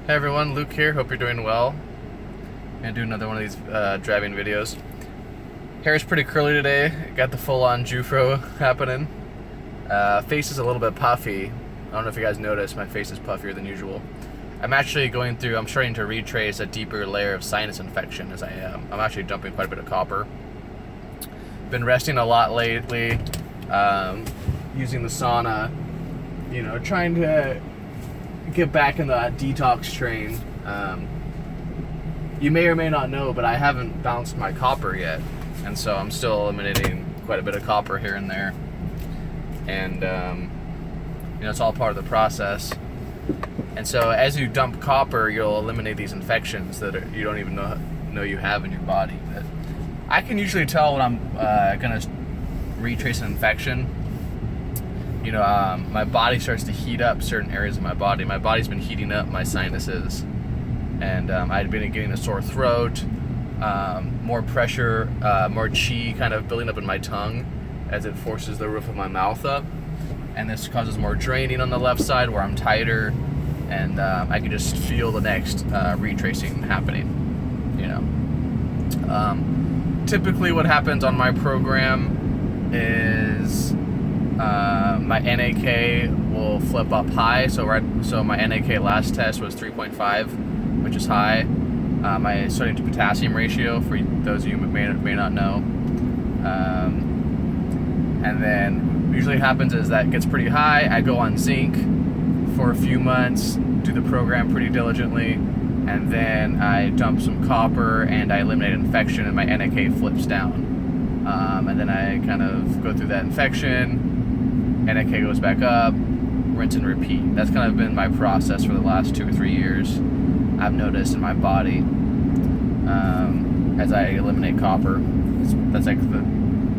Hey everyone, Luke here. Hope you're doing well. I'm gonna do another one of these driving videos. Hair's pretty curly today. Got the full-on Jufro happening. Face is a little bit puffy. I don't know if you guys noticed, my face is puffier than usual. I'm actually I'm starting to retrace a deeper layer of sinus infection as I am. I'm actually dumping quite a bit of copper. Been resting a lot lately, using the sauna, trying to get back in the detox train. You may or may not know, but I haven't balanced my copper yet, and so I'm still eliminating quite a bit of copper here and there, and it's all part of the process. And so as you dump copper, you'll eliminate these infections that you don't even know you have in your body. But I can usually tell when I'm gonna retrace an infection. My body starts to heat up certain areas of my body. My body's been heating up my sinuses, and I'd been getting a sore throat, more pressure, more chi kind of building up in my tongue as it forces the roof of my mouth up, and this causes more draining on the left side where I'm tighter, and I can just feel the next retracing happening. Typically what happens on my program is my NAK will flip up high. So my NAK last test was 3.5, which is high. My sodium to potassium ratio, for those of you who may not know. And then usually happens is that gets pretty high. I go on zinc for a few months, do the program pretty diligently, and then I dump some copper and I eliminate infection, and my NAK flips down. And then I kind of go through that infection, NAK goes back up, rinse and repeat. That's kind of been my process for the last 2 or 3 years. I've noticed in my body as I eliminate copper. That's like the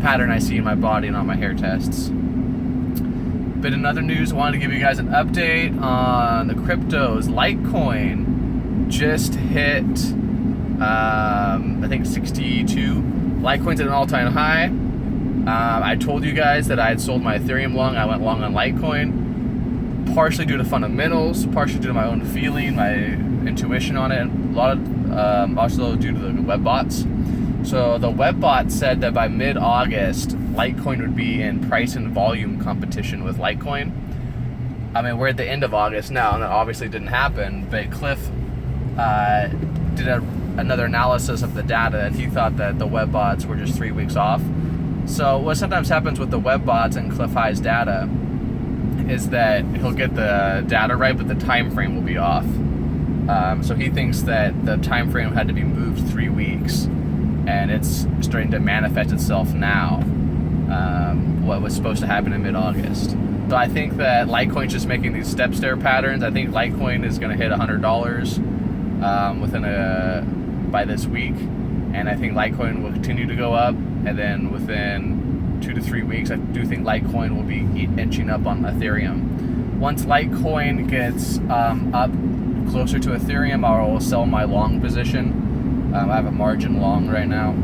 pattern I see in my body and on my hair tests. But in other news, I wanted to give you guys an update on the cryptos. Litecoin just hit, I think 62. Litecoin's at an all-time high. I told you guys that I had sold my Ethereum long. I went long on Litecoin, partially due to fundamentals, partially due to my own feeling, my intuition on it, a lot of also due to the web bots. So the web bot said that by mid-August, Litecoin would be in price and volume competition with Litecoin. I mean, we're at the end of August now, and that obviously didn't happen, but Cliff did another analysis of the data, and he thought that the web bots were just 3 weeks off. So what sometimes happens with the web bots and Cliff High's data is that he'll get the data right, but the time frame will be off. So he thinks that the time frame had to be moved 3 weeks, and it's starting to manifest itself now, what was supposed to happen in mid-August. So I think that Litecoin's just making these step stair patterns. I think Litecoin is going to hit $100 by this week, and I think Litecoin will continue to go up, and then within 2 to 3 weeks I do think Litecoin will be inching up on Ethereum. Once Litecoin gets up closer to Ethereum, I will sell my long position. I have a margin long right now,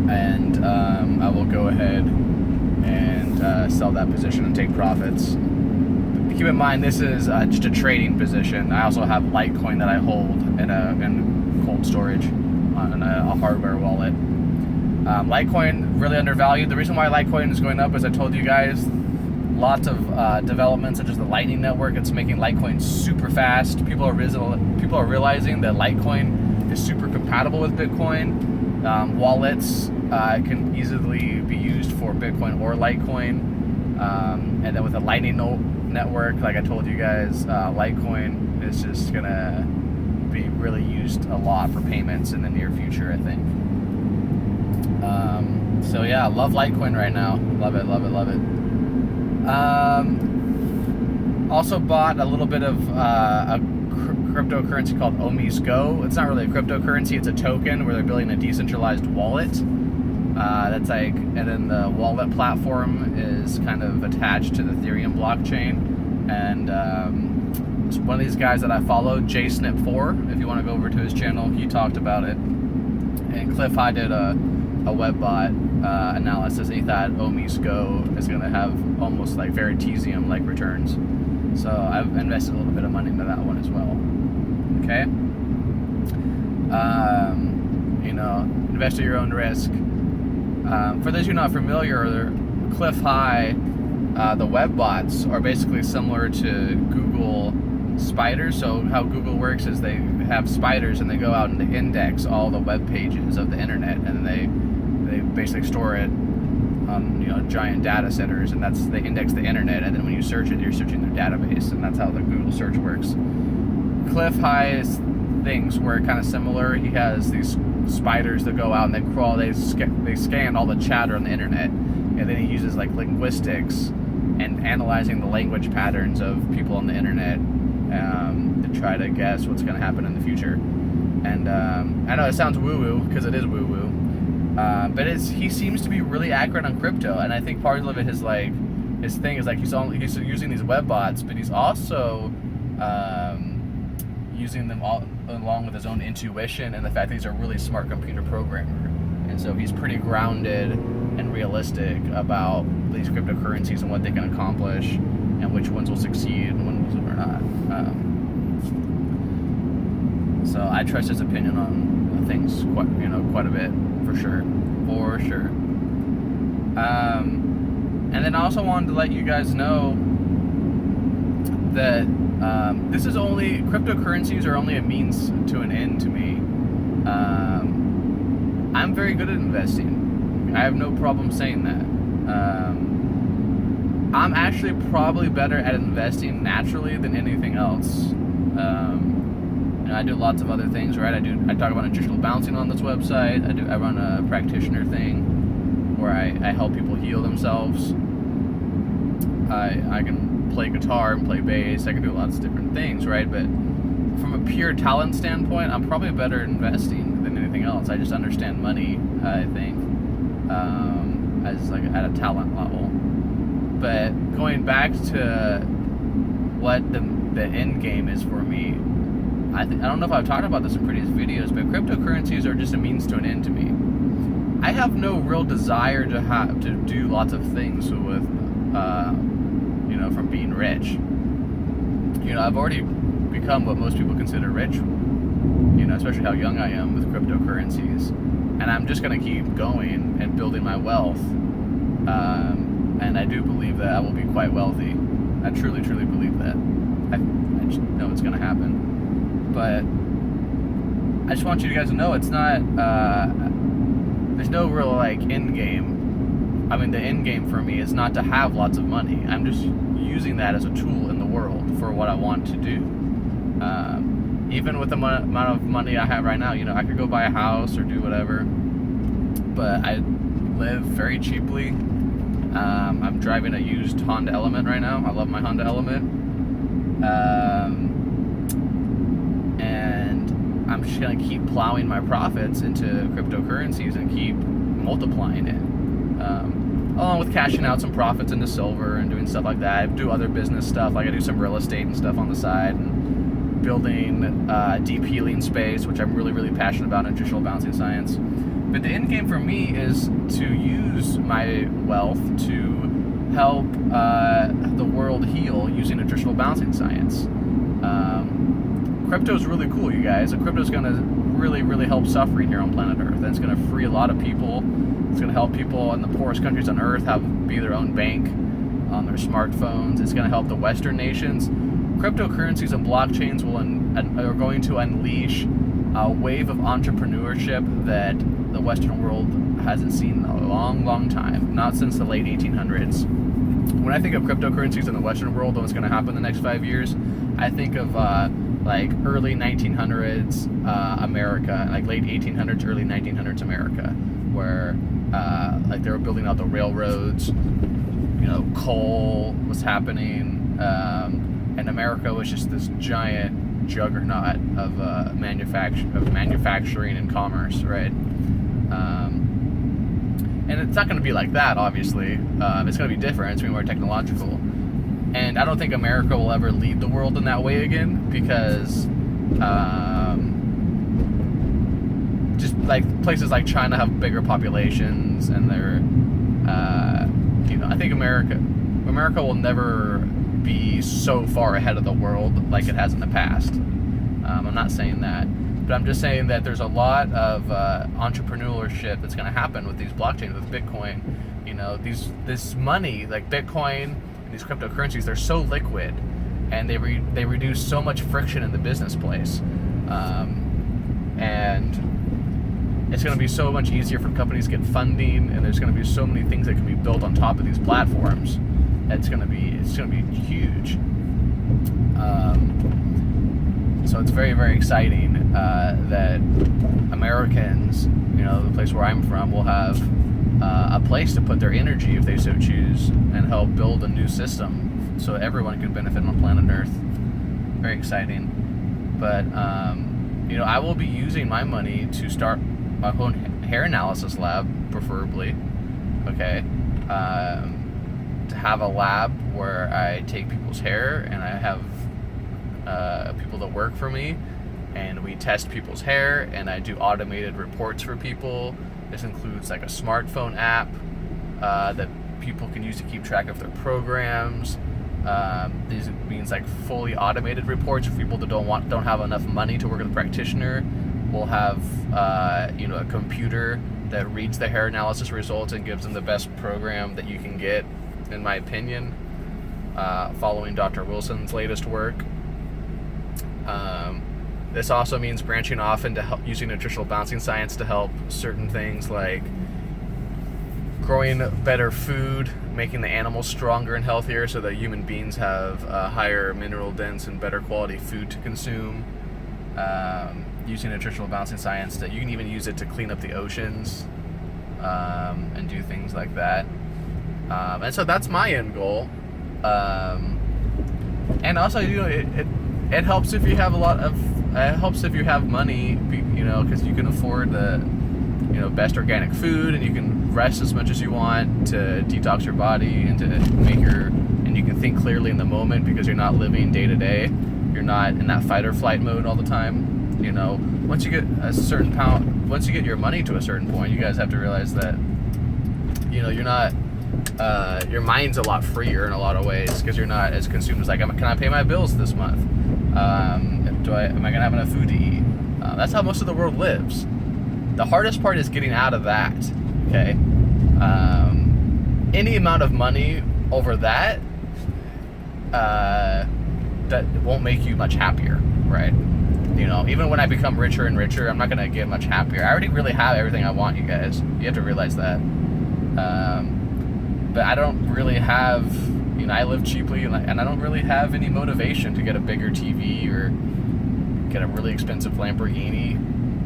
and I will go ahead and sell that position and take profits. Keep in mind, this is just a trading position. I also have Litecoin that I hold in cold storage on a hardware wallet. Litecoin really undervalued. The reason why Litecoin is going up, as I told you guys, lots of developments such as the Lightning Network. It's making Litecoin super fast. People are realizing that Litecoin is super compatible with Bitcoin. Wallets can easily be used for Bitcoin or Litecoin. And then with the Lightning Network, like I told you guys, Litecoin is just gonna be really used a lot for payments in the near future, I think. So yeah, I love Litecoin right now. Love it, love it, love it. Also bought a little bit of a cryptocurrency called Omi's Go. It's not really a cryptocurrency, it's a token where they're building a decentralized wallet. That's like, and then the wallet platform is kind of attached to the Ethereum blockchain. And one of these guys that I follow, JSnip4, if you want to go over to his channel, he talked about it. And Cliff High did a web bot analysis, and he thought Omi's Go is going to have almost like Veritasium like returns. So I've invested a little bit of money into that one as well. Okay. Invest at your own risk. For those who are not familiar, Cliff High, the web bots are basically similar to Google spiders. So how Google works is they have spiders and they go out and they index all the web pages of the internet, and they basically store it on giant data centers, and they index the internet, and then when you search it, you're searching their database, and that's how the Google search works. Cliff High's things were kind of similar. He has these spiders that go out and they crawl, they scan all the chatter on the internet, and then he uses like linguistics and analyzing the language patterns of people on the internet to try to guess what's going to happen in the future. And I know it sounds woo-woo, because it is woo-woo, but he seems to be really accurate on crypto, and I think part of it is like his thing is like he's using these web bots, but he's also using them all along with his own intuition and the fact that he's a really smart computer programmer. And so he's pretty grounded and realistic about these cryptocurrencies and what they can accomplish and which ones will succeed and ones will not. So I trust his opinion on things quite a bit, for sure. And then I also wanted to let you guys know that cryptocurrencies are only a means to an end to me. I'm very good at investing. I have no problem saying that. I'm actually probably better at investing naturally than anything else. I do lots of other things, right? I talk about nutritional balancing on this website. I run a practitioner thing where I help people heal themselves. I can play guitar and play bass. I can do lots of different things, right? But from a pure talent standpoint, I'm probably better at investing than anything else. I just understand money, I think, as like at a talent level. But going back to what the end game is for me, I don't know if I've talked about this in previous videos, but cryptocurrencies are just a means to an end to me. I have no real desire to do lots of things with, from being rich. I've already become what most people consider rich, especially how young I am with cryptocurrencies. And I'm just going to keep going and building my wealth. And I do believe that I will be quite wealthy. I truly, truly believe that. I just know it's going to happen. But I just want you guys to know it's not, there's no real end game. I mean, the end game for me is not to have lots of money. I'm just using that as a tool in the world for what I want to do. Even with the amount of money I have right now, I could go buy a house or do whatever, but I live very cheaply. I'm driving a used Honda Element right now. I love my Honda Element. And I'm just going to keep plowing my profits into cryptocurrencies and keep multiplying it. Along with cashing out some profits into silver and doing stuff like that. I do other business stuff, like I do some real estate and stuff on the side, and building deep healing space, which I'm really, really passionate about, Nutritional Balancing Science. But the end game for me is to use my wealth to help the world heal using Nutritional Balancing Science. Crypto is really cool, you guys. Crypto is going to really, really help suffering here on planet Earth. And it's going to free a lot of people. It's going to help people in the poorest countries on Earth be their own bank on their smartphones. It's going to help the Western nations. Cryptocurrencies and blockchains are going to unleash a wave of entrepreneurship that the Western world hasn't seen in a long, long time. Not since the late 1800s. When I think of cryptocurrencies in the Western world and what's going to happen in the next 5 years, I think of early 1900s America, like late 1800s, early 1900s America, where they were building out the railroads, coal was happening, and America was just this giant juggernaut of manufacturing and commerce, right? And it's not going to be like that, obviously. It's going to be different. It's going to be more technological. And I don't think America will ever lead the world in that way again, because just like places like China have bigger populations, and they're, I think America will never be so far ahead of the world like it has in the past. I'm not saying that, but I'm just saying that there's a lot of entrepreneurship that's going to happen with these blockchains, with Bitcoin. You know, this money like Bitcoin and these cryptocurrencies, they're so liquid, and they reduce so much friction in the business place, and it's going to be so much easier for companies to get funding, and there's going to be so many things that can be built on top of these platforms. It's going to be huge. So it's very, very exciting that Americans, you know, the place where I'm from, will have a place to put their energy if they so choose, and help build a new system so everyone can benefit on planet Earth. Very exciting. But you know, I will be using my money to start my own hair analysis lab, preferably. Okay. To have a lab where I take people's hair, and I have people that work for me, and we test people's hair, and I do automated reports for people. This includes like a smartphone app that people can use to keep track of their programs. This means like fully automated reports for people that don't have enough money to work with a practitioner. We'll have you know, a computer that reads the hair analysis results and gives them the best program that you can get, in my opinion, following Dr. Wilson's latest work. This also means branching off into using nutritional balancing science to help certain things like growing better food, making the animals stronger and healthier so that human beings have higher mineral dense and better quality food to consume. Using nutritional balancing science, that you can even use it to clean up the oceans, and do things like that. And so that's my end goal. And also, you know, it helps if you have it helps if you have money, you know, because you can afford the, you know, best organic food, and you can rest as much as you want to detox your body and to and you can think clearly in the moment because you're not living day to day. You're not in that fight or flight mode all the time. You know, once you get once you get your money to a certain point, you guys have to realize that, you know, you're not, your mind's a lot freer in a lot of ways, because you're not as consumed as like, can I pay my bills this month? Am I gonna have enough food to eat? That's how most of the world lives. The hardest part is getting out of that. Okay, any amount of money over that won't make you much happier, right? You know, even when I become richer and richer, I'm not gonna get much happier. I already really have everything I want, you guys. You have to realize that. But I don't really have, you know, I live cheaply, and I don't really have any motivation to get a bigger TV or get a really expensive Lamborghini.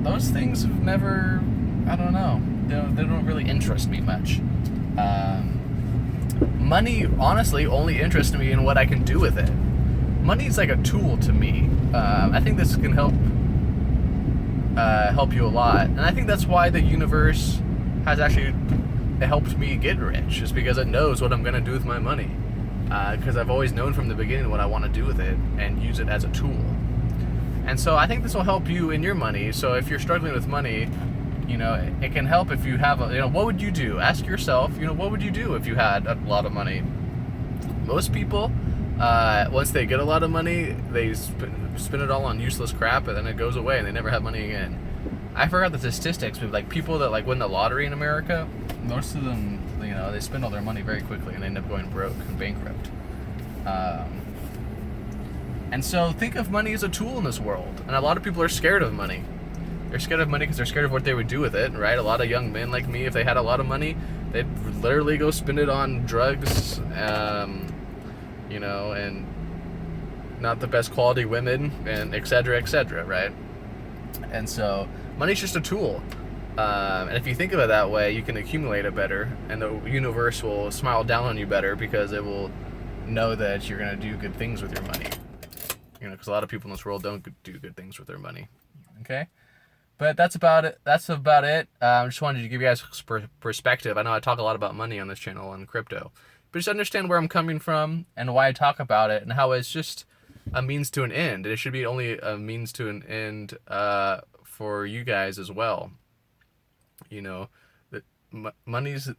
Those things have never, I don't know, they don't really interest me much. Money, honestly, only interests me in what I can do with it. Money's like a tool to me. I think this can help you a lot, and I think that's why the universe has actually helped me get rich, is because it knows what I'm going to do with my money, because I've always known from the beginning what I want to do with it and use it as a tool. And so I think this will help you in your money. So if you're struggling with money, you know, it can help if you have you know, what would you do? Ask yourself, you know, what would you do if you had a lot of money? Most people, once they get a lot of money, they spend it all on useless crap, and then it goes away and they never have money again. I forgot the statistics, but like people that like win the lottery in America, most of them, you know, they spend all their money very quickly and they end up going broke and bankrupt. And so think of money as a tool in this world. And a lot of people are scared of money. They're scared of money because they're scared of what they would do with it, right? A lot of young men like me, if they had a lot of money, they'd literally go spend it on drugs, you know, and not the best quality women, and et cetera, right? And so money's just a tool. And if you think of it that way, you can accumulate it better, and the universe will smile down on you better because it will know that you're going to do good things with your money. You know, because a lot of people in this world don't do good things with their money. Okay? But that's about it. I just wanted to give you guys perspective. I know I talk a lot about money on this channel and crypto, but just understand where I'm coming from and why I talk about it, and how it's just a means to an end. It should be only a means to an end for you guys as well. You know,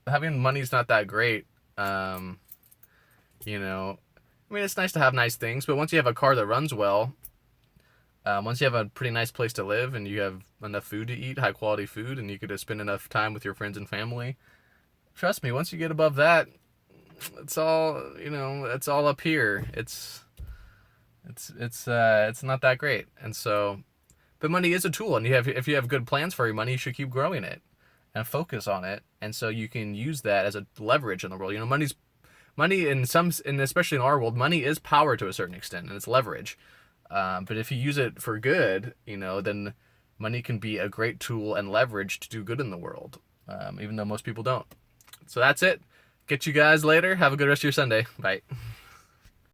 having money's not that great. You know, I mean, it's nice to have nice things, but once you have a car that runs well, once you have a pretty nice place to live and you have enough food to eat, high quality food, and you could spend enough time with your friends and family, trust me, once you get above that, it's all, it's all up here. It's not that great. And so, but money is a tool, and if you have good plans for your money, you should keep growing it and focus on it. And so you can use that as a leverage in the world. Money and especially in our world, money is power to a certain extent, and it's leverage. But if you use it for good, then money can be a great tool and leverage to do good in the world, even though most people don't. So that's it. Get you guys later. Have a good rest of your Sunday. Bye.